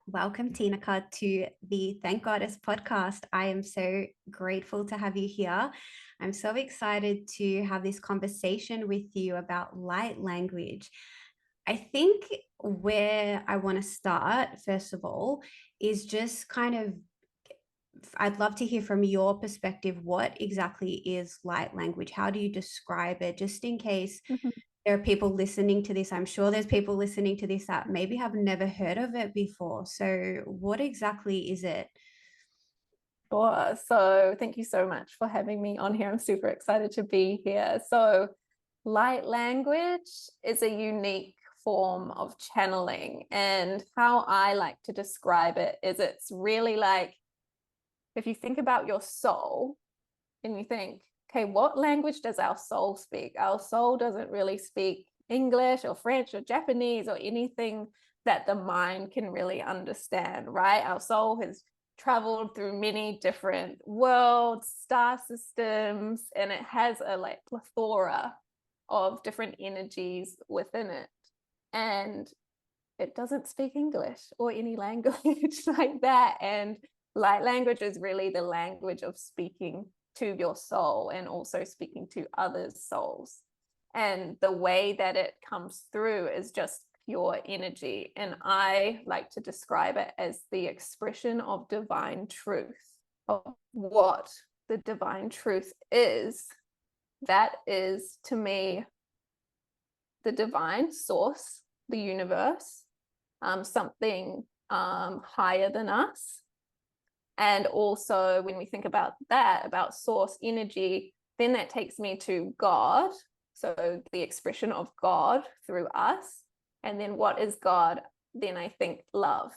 Welcome, Tineke, to the Thank Goddess podcast. I am so grateful to have you here. I'm so excited to have this conversation with you about light language. I think where I want to start, first of all, is just kind of, I'd love to hear from your perspective. What exactly is light language? How do you describe it? Just in case Mhm. there are people listening to this. I'm sure there's people listening to this that maybe have never heard of it before. So, what exactly is it? Sure. So thank you so much for having me on here. I'm super excited to be here. So light language is a unique form of channeling. And how I like to describe it is it's really like if you think about your soul and you think, okay, what language does our soul speak? Our soul doesn't really speak English or French or Japanese or anything that the mind can really understand, right? Our soul has traveled through many different worlds, star systems, and it has a like plethora of different energies within it. And it doesn't speak English or any language like that. And light language is really the language of speaking to your soul and also speaking to others' souls. And the way that it comes through is just pure energy. And I like to describe it as the expression of divine truth, of what the divine truth is. That is, to me, the divine source, the universe, something higher than us. And also, when we think about that, about source energy, then that takes me to God. So, the expression of God through us. And then, what is God? Then I think love.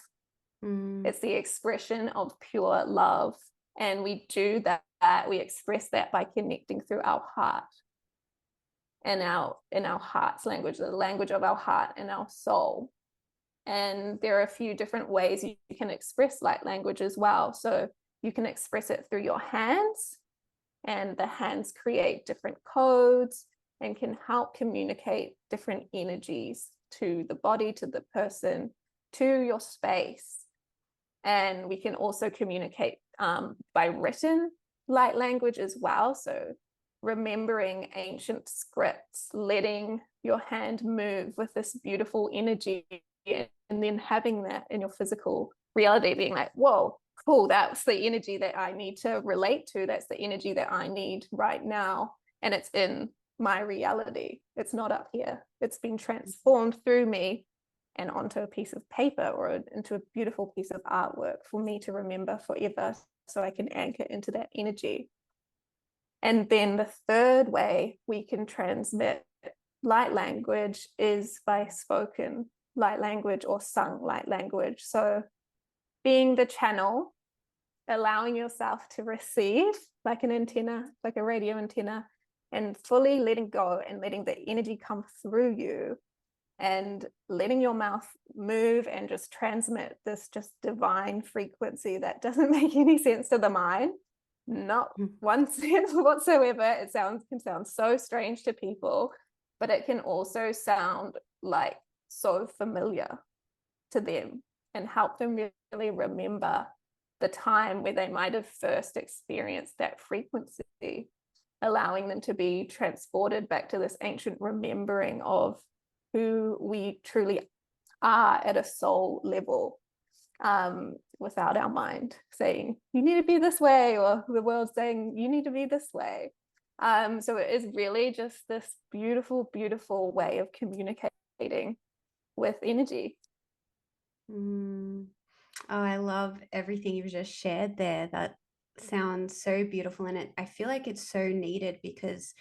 Mm, It's the expression of pure love. And we do that, we express that by connecting through our heart and our heart's language, the language of our heart and our soul. And there are a few different ways you can express light language as well. So you can express it through your hands, and the hands create different codes and can help communicate different energies to the body, to the person, to your space. And we can also communicate by written light language as well. So remembering ancient scripts, letting your hand move with this beautiful energy, and then having that in your physical reality, being like, whoa, cool, that's the energy that I need to relate to. That's the energy that I need right now. And it's in my reality. It's not up here. It's been transformed through me and onto a piece of paper or into a beautiful piece of artwork for me to remember forever, so I can anchor into that energy. And then the third way we can transmit light language is by spoken light language or sung light language. So being the channel, allowing yourself to receive like an antenna, like a radio antenna, and fully letting go and letting the energy come through you and letting your mouth move and just transmit this just divine frequency that doesn't make any sense to the mind. Not mm, one sense whatsoever. It can sound so strange to people, but it can also sound like so familiar to them and help them really remember the time where they might have first experienced that frequency, allowing them to be transported back to this ancient remembering of who we truly are at a soul level, without our mind saying, you need to be this way, or the world saying, you need to be this way. So it is really just this beautiful, beautiful way of communicating with energy. mm. Oh, I love everything you've just shared there. That sounds so beautiful. And I feel like it's so needed because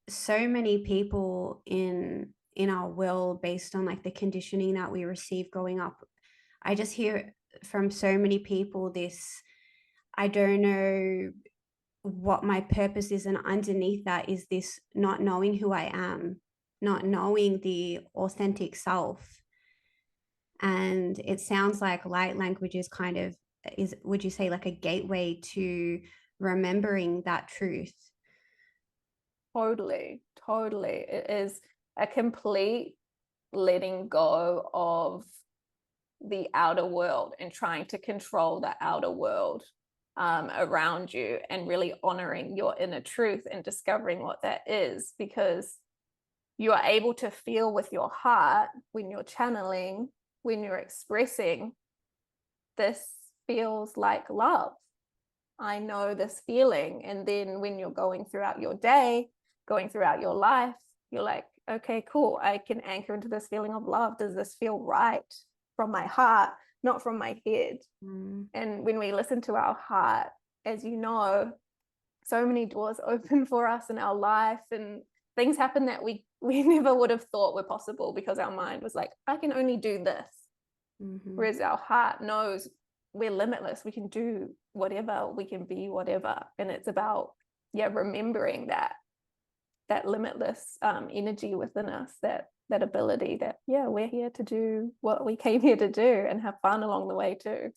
so many people in our world, based on like the conditioning that we receive growing up, I just hear from so many people this, I don't know what my purpose is, and underneath that is this not knowing who I am, not knowing the authentic self. And it sounds like light language is kind of, is, would you say, like a gateway to remembering that truth? Totally, totally. It is a complete letting go of the outer world and trying to control the outer world around you, and really honoring your inner truth and discovering what that is, because you are able to feel with your heart when you're channeling, when you're expressing, this feels like love. I know this feeling. And then when you're going throughout your day, going throughout your life, you're like, okay, cool. I can anchor into this feeling of love. Does this feel right from my heart, not from my head? And when we listen to our heart, as you know, so many doors open for us in our life, and things happen that we never would have thought were possible, because our mind was like, I can only do this. Whereas our heart knows we're limitless. We can do whatever, we can be whatever. And it's about, remembering that limitless energy within us, that ability that, we're here to do what we came here to do, and have fun along the way too.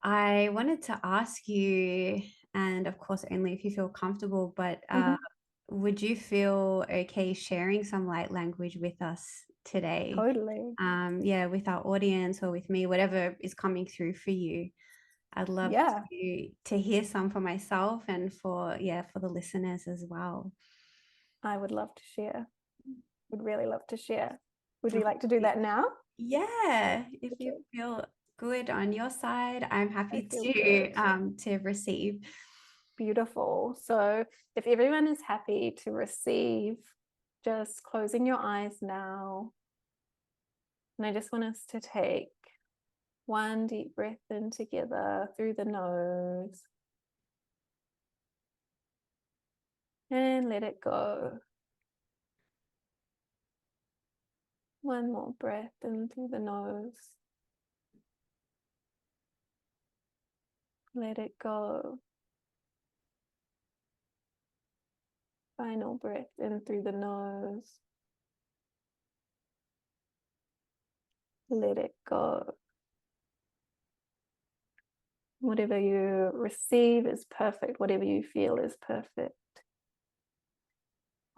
I wanted to ask you, and of course, only if you feel comfortable, but would you feel okay sharing some light language with us today? Totally. With our audience or with me, whatever is coming through for you. I'd love to hear some for myself and for the listeners as well. I would love to share. Would really love to share. Would you like to do that now? Yeah, if you feel good on your side, I'm happy to receive. Beautiful. So if everyone is happy to receive, just closing your eyes now. And I just want us to take one deep breath in together through the nose and let it go. One more breath in through the nose. Let it go. Final breath in through the nose. Let it go. Whatever you receive is perfect. Whatever you feel is perfect.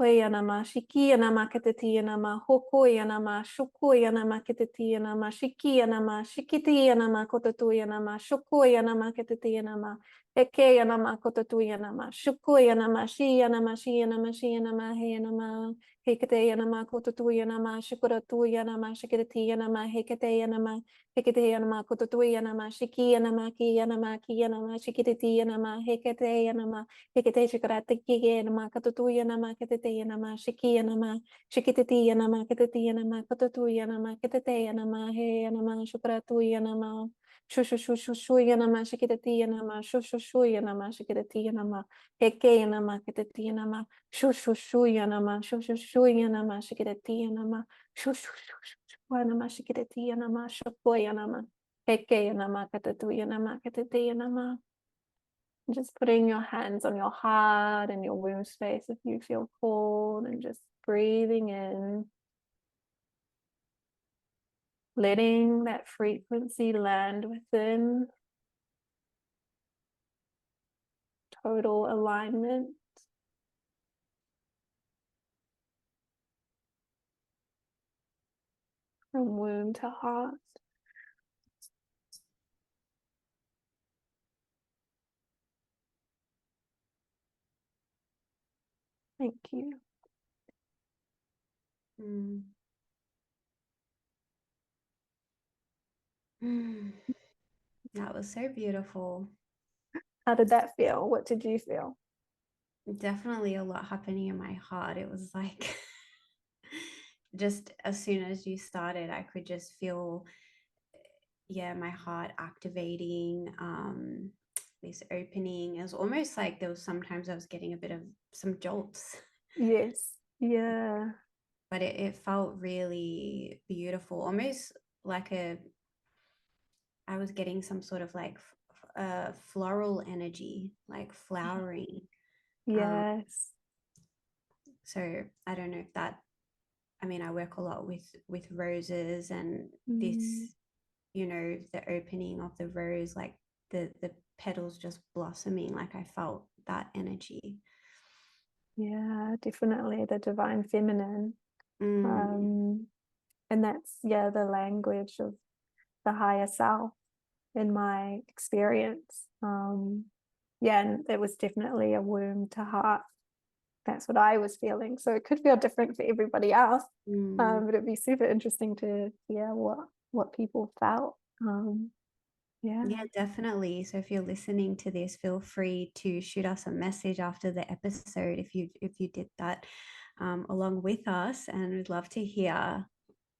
Hoyanama, shikiyanama, katatiyanama, hokoyanama, shukoyanama, katatiyanama, shikiyanama, shikitiyanama, kotatuyanama, shukoyanama, katatiyanama, ekeyanama, kotatuyanama, shukoyanama, shiyanama, shiyanama, shiyanama, heyanama, hekatayanama, kotatuyanama, shukuratuyanama, shikitiyanama, hekatayanama, hekatayanama, kotatuyanama, shikiyanama, kiyanama, kiyanama, shikitiyanama, hekatayanama, Hekate shikaratiki nama katatuya nama katateya nama shikiya nama shikititiya nama katatiya nama katatuya nama katateya nama heya nama shukratuya nama shushushushushuya nama shikitatiya nama shushushuya nama shikitatiya nama hekeya nama katatiya nama shushushuya nama shushushuya nama shikitatiya nama shushushushushuya nama shikitatiya nama shukoya nama hekeya nama katatuya nama katatiya nama. Just putting your hands on your heart and your womb space if you feel cold, and just breathing in, letting that frequency land within. Total alignment. From womb to heart. Thank you. That was so beautiful. How did that feel? What did you feel? Definitely a lot happening in my heart. It was like just as soon as you started, I could just feel my heart activating, this opening. It was almost like there was sometimes I was getting a bit of some jolts. Yes. Yeah. But it felt really beautiful, almost like I was getting some sort of like floral energy, like flowering. Yes. So I don't know if that, I mean, I work a lot with roses, and this, the opening of the rose, like the petals just blossoming, like I felt that energy. Yeah, definitely the divine feminine. And that's the language of the higher self in my experience. Yeah, and it was definitely a womb to heart. That's what I was feeling. So it could feel different for everybody else. Mm. But it'd be super interesting to hear what people felt. Yeah. Yeah, definitely. So if you're listening to this, feel free to shoot us a message after the episode if you did that along with us, and we'd love to hear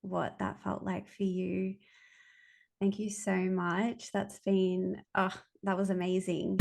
what that felt like for you. Thank you so much. That was amazing.